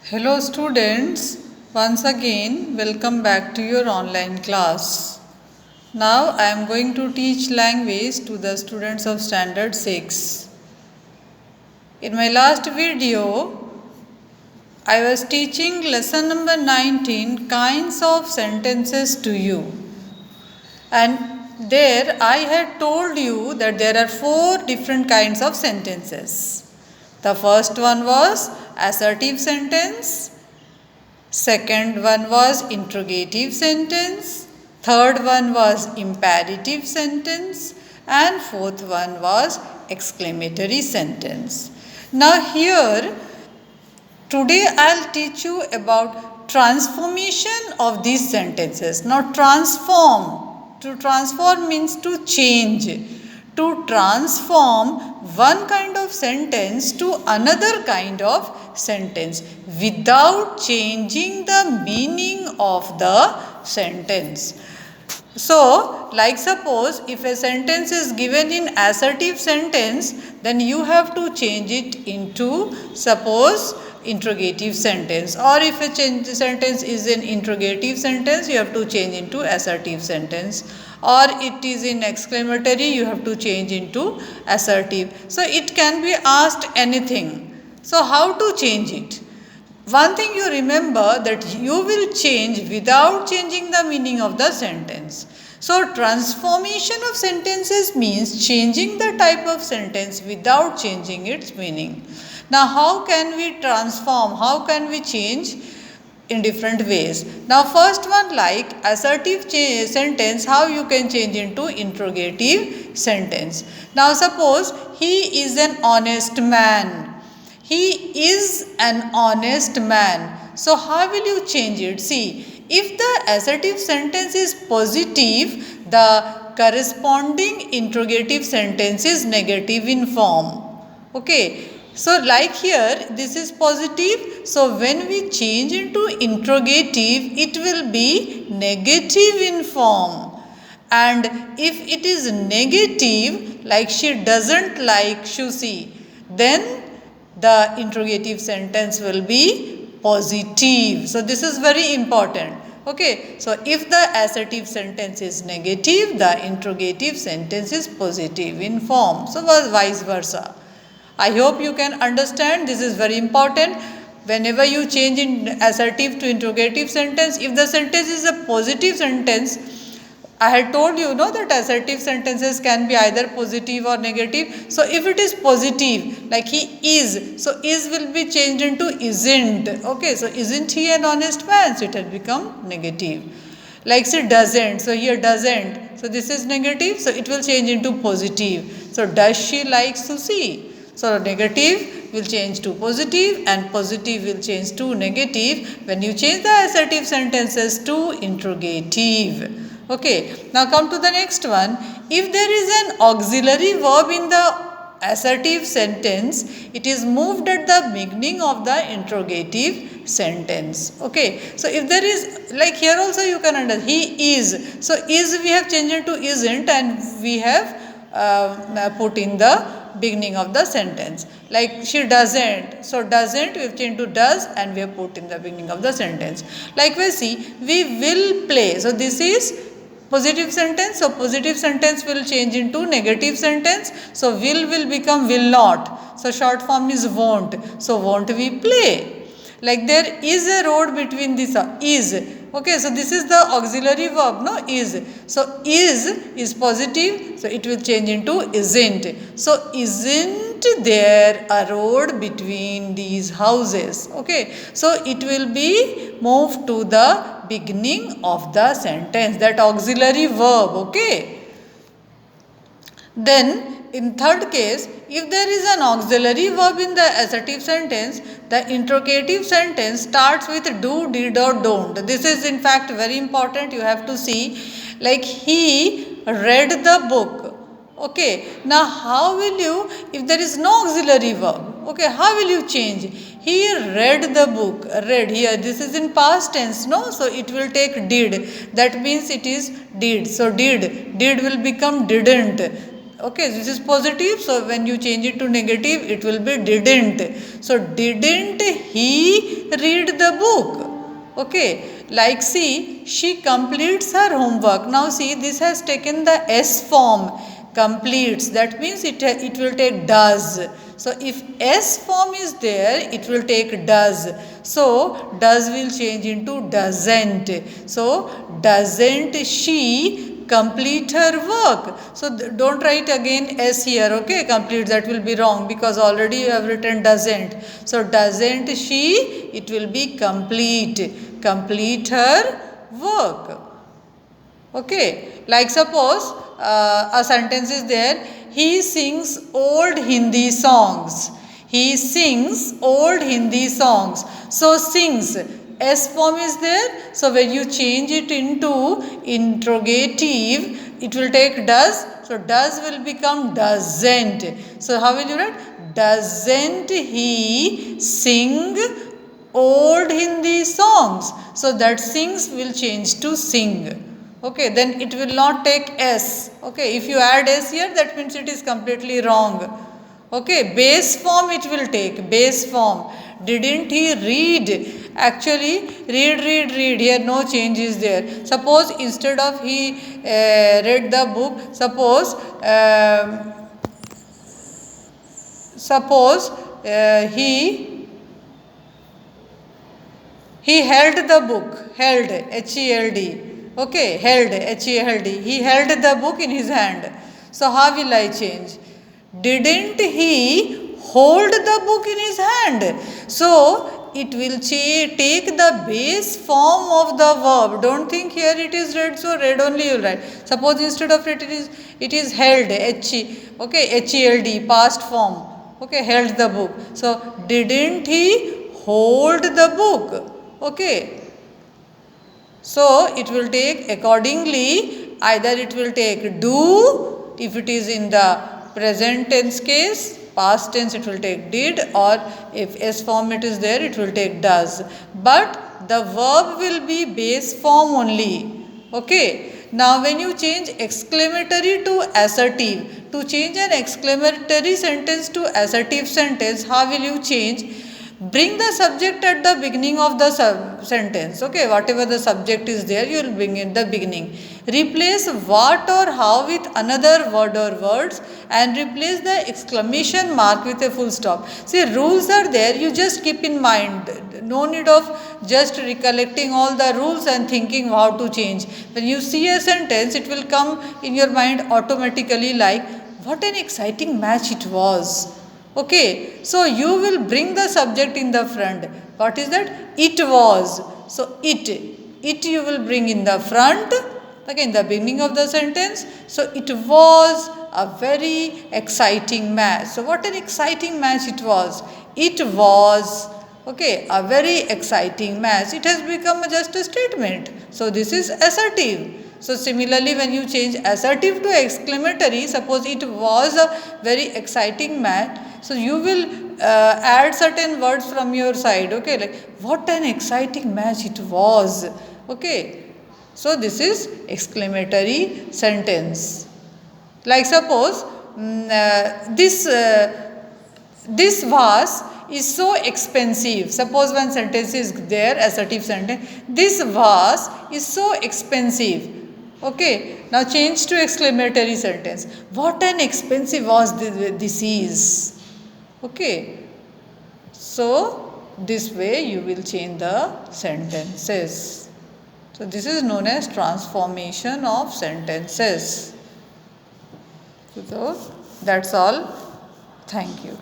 Hello students, once again welcome back to your online class. Now I am going to teach language to the students of standard 6. In my last video, I was teaching lesson number 19 kinds of sentences to you. And there I had told you that there are 4 different kinds of sentences. The first one was assertive sentence, second one was interrogative sentence, third one was imperative sentence, and fourth one was exclamatory sentence. Now here, today I'll teach you about transformation of these sentences. Now to transform means to change. To transform one kind of sentence to another kind of sentence without changing the meaning of the sentence. So, like suppose if a sentence is given in assertive sentence, then you have to change it into suppose interrogative sentence, or if a sentence is in interrogative sentence, you have to change into assertive sentence, or it is in exclamatory, you have to change into assertive. So, it can be asked anything. So, how to change it? One thing you remember that you will change without changing the meaning of the sentence. So, transformation of sentences means changing the type of sentence without changing its meaning. Now, how can we transform? How can we change? In different ways. Now, first one like assertive sentence, how you can change into interrogative sentence. Now, suppose he is an honest man. He is an honest man. So, how will you change it? See, if the assertive sentence is positive, the corresponding interrogative sentence is negative in form. Okay. So, like here, this is positive. So, when we change into interrogative, it will be negative in form. And if it is negative, like she doesn't like Shusi, then the interrogative sentence will be positive. So, this is very important. Okay. So, if the assertive sentence is negative, the interrogative sentence is positive in form. So, vice versa. I hope you can understand. This is very important. Whenever you change in assertive to interrogative sentence, if the sentence is a positive sentence, I had told you that assertive sentences can be either positive or negative. So, if it is positive, like he is, so is will be changed into isn't. Okay, so isn't he an honest man? So, it will become negative. Like say doesn't, so here doesn't. So, this is negative, so it will change into positive. So, does she like Sushi? So, negative will change to positive and positive will change to negative when you change the assertive sentences to interrogative. Okay. Now, come to the next one. If there is an auxiliary verb in the assertive sentence, it is moved at the beginning of the interrogative sentence. Okay. So, if there is, like here also you can understand, he is. So, is we have changed it to isn't and we have put in the beginning of the sentence. Like she doesn't. So, doesn't we have changed to does and we have put in the beginning of the sentence. Likewise, see, we will play. So, this is positive sentence. So, positive sentence will change into negative sentence. So, will become will not. So, short form is won't. So, won't we play? Like there is a road between this is. Okay, so this is the auxiliary verb, no, is. So, is positive, so it will change into isn't. So, isn't there a road between these houses? Okay, so it will be moved to the beginning of the sentence, that auxiliary verb, okay. Then, in third case, if there is an auxiliary verb in the assertive sentence, the interrogative sentence starts with do, did or don't. This is in fact very important. You have to see, like he read the book. Okay. Now, how will you, if there is no auxiliary verb, okay, how will you change? He read the book. Read here, this is in past tense, no? So, it will take did. That means it is did. So, did will become didn't. Okay, this is positive, so when you change it to negative, it will be didn't. So didn't he read the book? Okay, like see, she completes her homework. Now see, this has taken the S form, completes. That means it will take does. So if S form is there, it will take does. So does will change into doesn't. So doesn't she complete her work? So don't write again S here, okay, complete, that will be wrong because already you have written doesn't. So doesn't she, it will be complete her work. Okay, like suppose a sentence is there, he sings old Hindi songs. He sings old Hindi songs. So sings, S form is there. So when you change it into interrogative, it will take does. So does will become doesn't. So how will you write? Doesn't he sing old Hindi songs? So that sings will change to sing. Okay, then it will not take S. Okay, if you add S here, that means it is completely wrong. Okay, base form it will take, base form. Didn't he read? Actually, read. Here no change is there. Suppose instead of he read the book, suppose he held the book, held, H-E-L-D. Okay, held, H-E-L-D. He held the book in his hand. So how will I change? Didn't he hold the book in his hand? So it will take the base form of the verb. Don't think here it is read, so read only you will write. Suppose instead of it is held, H-E-L-D, past form. Okay, held the book. So didn't he hold the book? Okay, so it will take accordingly, either it will take do if it is in the present tense case, past tense it will take did, or if S form it is there, it will take does. But the verb will be base form only. Okay. Now when you change exclamatory to assertive, to change an exclamatory sentence to assertive sentence, how will you change? Bring the subject at the beginning of the sentence. Okay, whatever the subject is there, you will bring in the beginning. Replace what or how with another word or words and replace the exclamation mark with a full stop. See, rules are there, you just keep in mind. No need of just recollecting all the rules and thinking how to change. When you see a sentence, it will come in your mind automatically like, what an exciting match it was. Okay, so you will bring the subject in the front. What is that? It was. So it you will bring in the front, okay, in the beginning of the sentence. So it was a very exciting match. So what an exciting match it was. It was, okay, a very exciting match. It has become just a statement. So this is assertive. So similarly, when you change assertive to exclamatory, suppose it was a very exciting match. So you will add certain words from your side. Okay, like what an exciting match it was. Okay, so this is exclamatory sentence. Like suppose this vase is so expensive. Suppose one sentence is there, assertive sentence. This vase is so expensive. Okay, now change to exclamatory sentence. What an expensive vase this is. Okay, so this way you will change the sentences. So this is known as transformation of sentences. So that's all. Thank you.